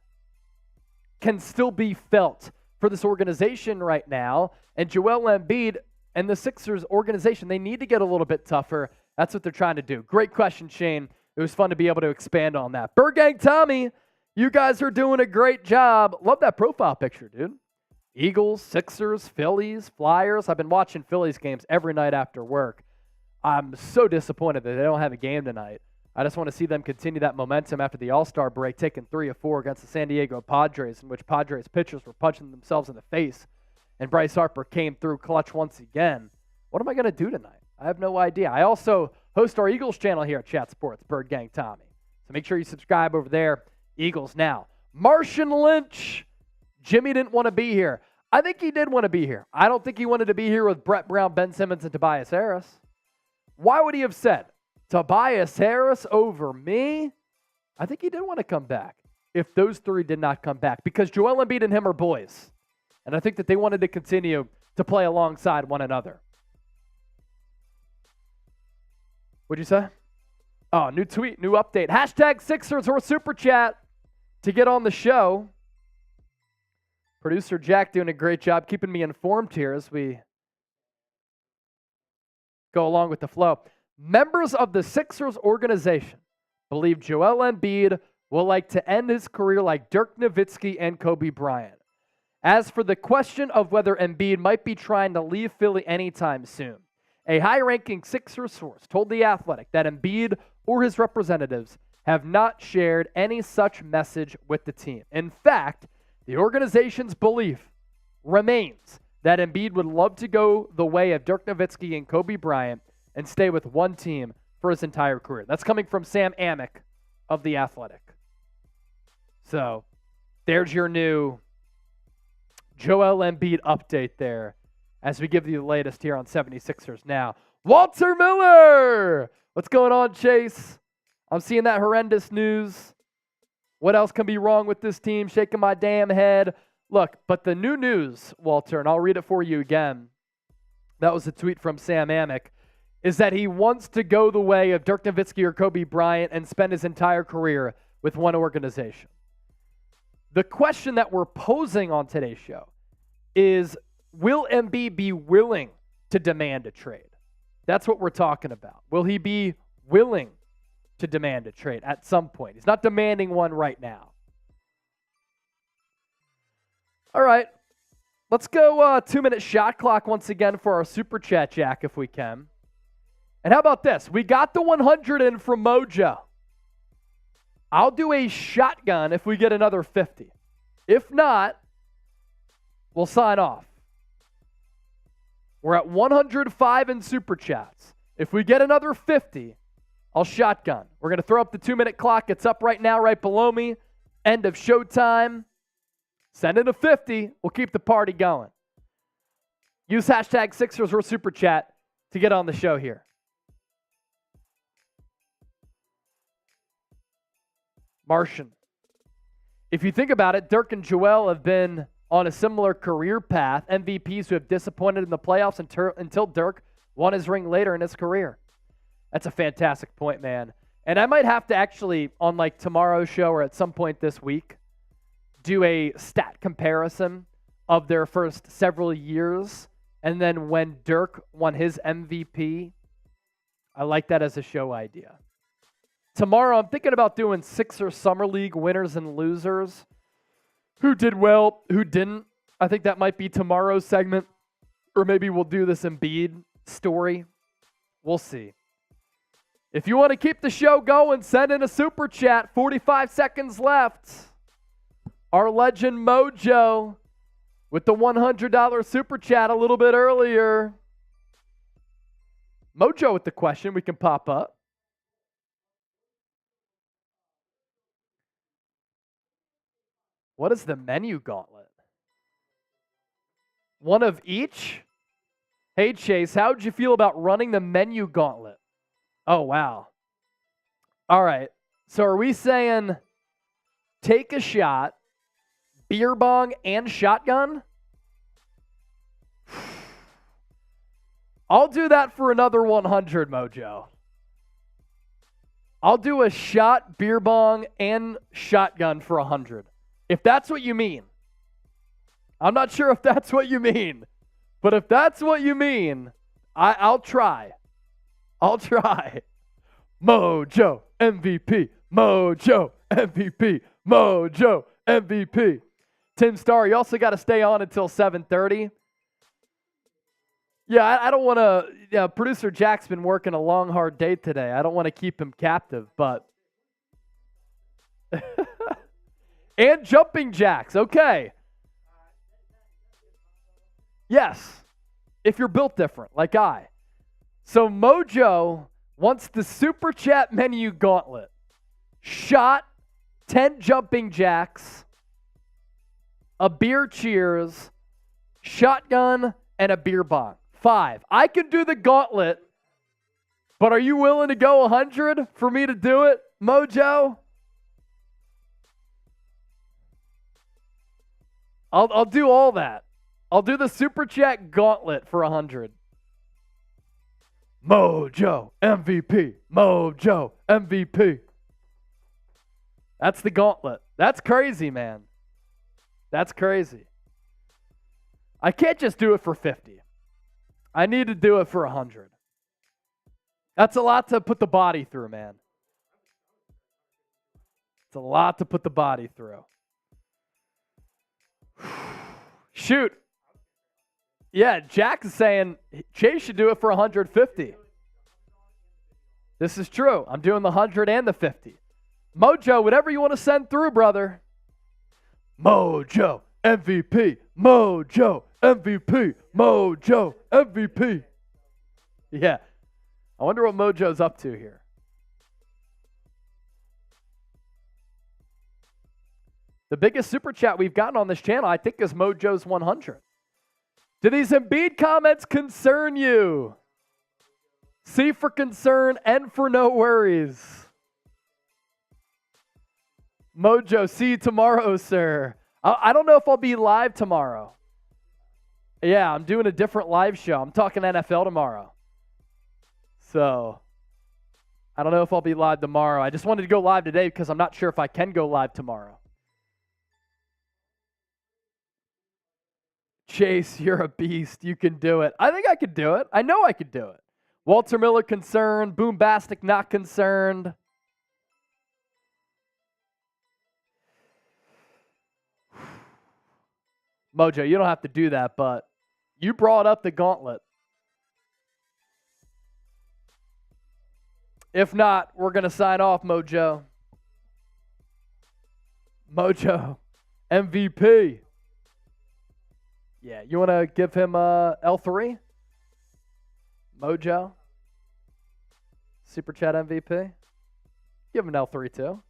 [SPEAKER 1] can still be felt for this organization right now. And Joel Embiid and the Sixers organization, they need to get a little bit tougher. That's what they're trying to do. Great question, Shane. It was fun to be able to expand on that. Bird Gang Tommy, you guys are doing a great job. Love that profile picture, dude. Eagles, Sixers, Phillies, Flyers. I've been watching Phillies games every night after work. I'm so disappointed that they don't have a game tonight. I just want to see them continue that momentum after the All-Star break, taking 3 of 4 against the San Diego Padres, in which Padres pitchers were punching themselves in the face, and Bryce Harper came through clutch once again. What am I going to do tonight? I have no idea. I also host our Eagles channel here at Chat Sports, Bird Gang Tommy. So make sure you subscribe over there. Eagles now. Martian Lynch. Jimmy didn't want to be here. I think he did want to be here. I don't think he wanted to be here with Brett Brown, Ben Simmons, and Tobias Harris. Why would he have said Tobias Harris over me? I think he did want to come back if those three did not come back, because Joel Embiid and him are boys. And I think that they wanted to continue to play alongside one another. What'd you say? Oh, new tweet, new update. Hashtag Sixers or Super Chat to get on the show. Producer Jack doing a great job keeping me informed here as we go along with the flow. Members of the Sixers organization believe Joel Embiid will like to end his career like Dirk Nowitzki and Kobe Bryant. As for the question of whether Embiid might be trying to leave Philly anytime soon, a high-ranking Sixers source told The Athletic that Embiid or his representatives have not shared any such message with the team. In fact, the organization's belief remains that Embiid would love to go the way of Dirk Nowitzki and Kobe Bryant and stay with one team for his entire career. That's coming from Sam Amick of The Athletic. So there's your new Joel Embiid update there as we give you the latest here on 76ers Now. Walter Miller! What's going on, Chase? I'm seeing that horrendous news. What else can be wrong with this team? Shaking my damn head. Look, but the new news, Walter, and I'll read it for you again. That was a tweet from Sam Amick, is that he wants to go the way of Dirk Nowitzki or Kobe Bryant and spend his entire career with one organization. The question that we're posing on today's show is, will Embiid be willing to demand a trade? That's what we're talking about. Will he be willing to demand a trade at some point? He's not demanding one right now. All right. Let's go 2-minute shot clock once again for our Super Chat, Jack, if we can. And how about this? We got the 100 in from Mojo. I'll do a shotgun if we get another 50. If not, we'll sign off. We're at 105 in Super Chats. If we get another 50, I'll shotgun. We're going to throw up the 2-minute clock. It's up right now, right below me. End of showtime. Send in a 50. We'll keep the party going. Use hashtag Sixers or Super Chat to get on the show here. Martian. If you think about it, Dirk and Joel have been on a similar career path. MVPs who have disappointed in the playoffs until Dirk won his ring later in his career. That's a fantastic point, man. And I might have to actually, on like tomorrow's show or at some point this week, do a stat comparison of their first several years and then when Dirk won his MVP. I like that as a show idea. Tomorrow, I'm thinking about doing Sixers Summer League winners and losers. Who did well, who didn't. I think that might be tomorrow's segment. Or maybe we'll do this Embiid story. We'll see. If you want to keep the show going, send in a Super Chat. 45 seconds left. Our legend Mojo with the $100 Super Chat a little bit earlier. Mojo with the question we can pop up. What is the menu gauntlet? One of each? Hey, Chase, how would you feel about running the menu gauntlet? Oh, wow. All right. So are we saying take a shot, beer bong, and shotgun? I'll do that for another 100, Mojo. I'll do a shot, beer bong, and shotgun for 100. If that's what you mean. I'm not sure if that's what you mean. But if that's what you mean, I'll try. I'll try. Mojo MVP. Mojo MVP. Mojo MVP. Tim Starr, you also got to stay on until 7:30. Yeah, I don't want to. Yeah, producer Jack's been working a long, hard day today. I don't want to keep him captive, but. And jumping jacks. Okay. Yes. If you're built different, like I. So Mojo wants the Super Chat menu gauntlet. Shot, 10 jumping jacks, a beer cheers, shotgun, and a beer bong. 5. I can do the gauntlet, but are you willing to go 100 for me to do it, Mojo? I'll do all that. I'll do the Super Chat gauntlet for 100. Mojo MVP. Mojo MVP. That's the gauntlet. That's crazy, man. That's crazy. I can't just do it for 50. I need to do it for 100. That's a lot to put the body through, man. It's a lot to put the body through. Shoot. Yeah, Jack is saying Chase should do it for 150. This is true. I'm doing the 100 and the 50. Mojo, whatever you want to send through, brother. Mojo MVP. Mojo MVP. Mojo MVP. Yeah. I wonder what Mojo's up to here. The biggest super chat we've gotten on this channel, I think, is Mojo's 100. Do these Embiid comments concern you? C for concern, N for no worries. Mojo, see you tomorrow, sir. I don't know if I'll be live tomorrow. Yeah, I'm doing a different live show. I'm talking NFL tomorrow. So, I don't know if I'll be live tomorrow. I just wanted to go live today because I'm not sure if I can go live tomorrow. Chase, you're a beast. You can do it. I think I could do it. I know I could do it. Walter Miller concerned. Boombastic not concerned. Mojo, you don't have to do that, but you brought up the gauntlet. If not, we're going to sign off, Mojo. Mojo, MVP. Yeah, you want to give him L3? Mojo? Super Chat MVP? Give him an L3 too.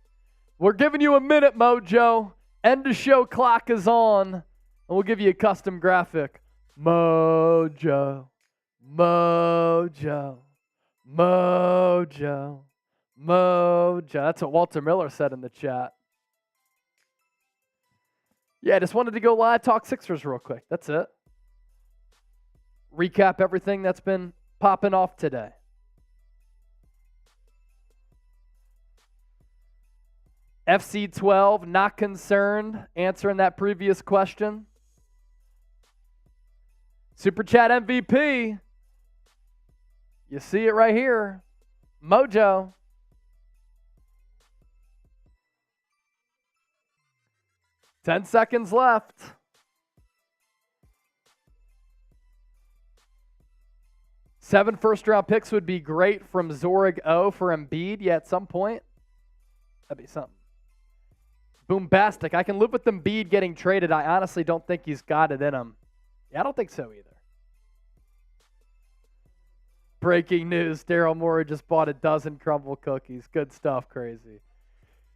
[SPEAKER 1] We're giving you a minute, Mojo. End of show clock is on. And we'll give you a custom graphic. Mojo. Mojo. Mojo. Mojo. That's what Walter Miller said in the chat. Yeah, just wanted to go live, talk Sixers real quick. That's it. Recap everything that's been popping off today. FC 12, not concerned, answering that previous question. Super Chat MVP. You see it right here. Mojo. Ten seconds left. Seven first-round picks would be great from Zorig O for Embiid. Yeah, at some point. That'd be something. Boombastic. I can live with Embiid getting traded. I honestly don't think he's got it in him. Yeah, I don't think so either. Breaking news. Daryl Morey just bought a dozen crumble cookies. Good stuff, crazy.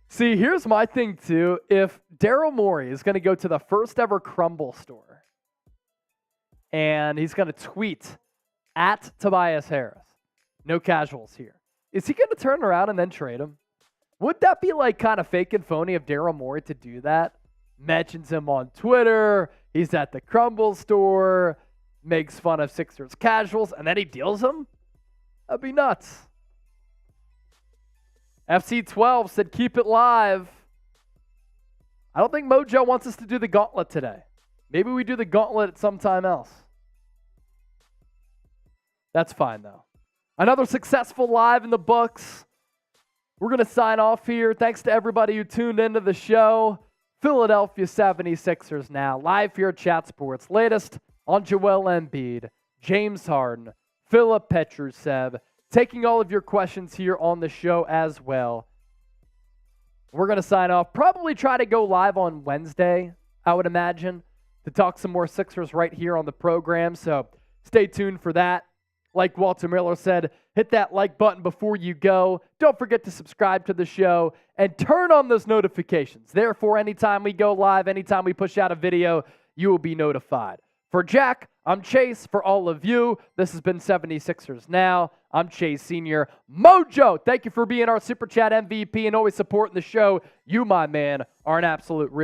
[SPEAKER 1] See, here's my thing, too. If Daryl Morey is going to go to the first ever crumble store and he's going to tweet at Tobias Harris, no casuals here, is he going to turn around and then trade him? Would that be like kind of fake and phony of Daryl Morey to do that? Mentions him on Twitter, he's at the crumble store, makes fun of Sixers casuals, and then he deals them? That'd be nuts. FC12 said, keep it live. I don't think Mojo wants us to do the gauntlet today. Maybe we do the gauntlet at some time else. That's fine, though. Another successful live in the books. We're going to sign off here. Thanks to everybody who tuned into the show. Philadelphia 76ers Now, live here at Chat Sports. Latest on Joel Embiid, James Harden, Filip Petrusev, taking all of your questions here on the show as well. We're going to sign off. Probably try to go live on Wednesday, I would imagine, to talk some more Sixers right here on the program. So stay tuned for that. Like Walter Miller said, hit that like button before you go. Don't forget to subscribe to the show and turn on those notifications. Therefore, anytime we go live, anytime we push out a video, you will be notified. For Jack, I'm Chase. For all of you, this has been 76ers Now. I'm Chase Sr. Mojo, thank you for being our Super Chat MVP and always supporting the show. You, my man, are an absolute real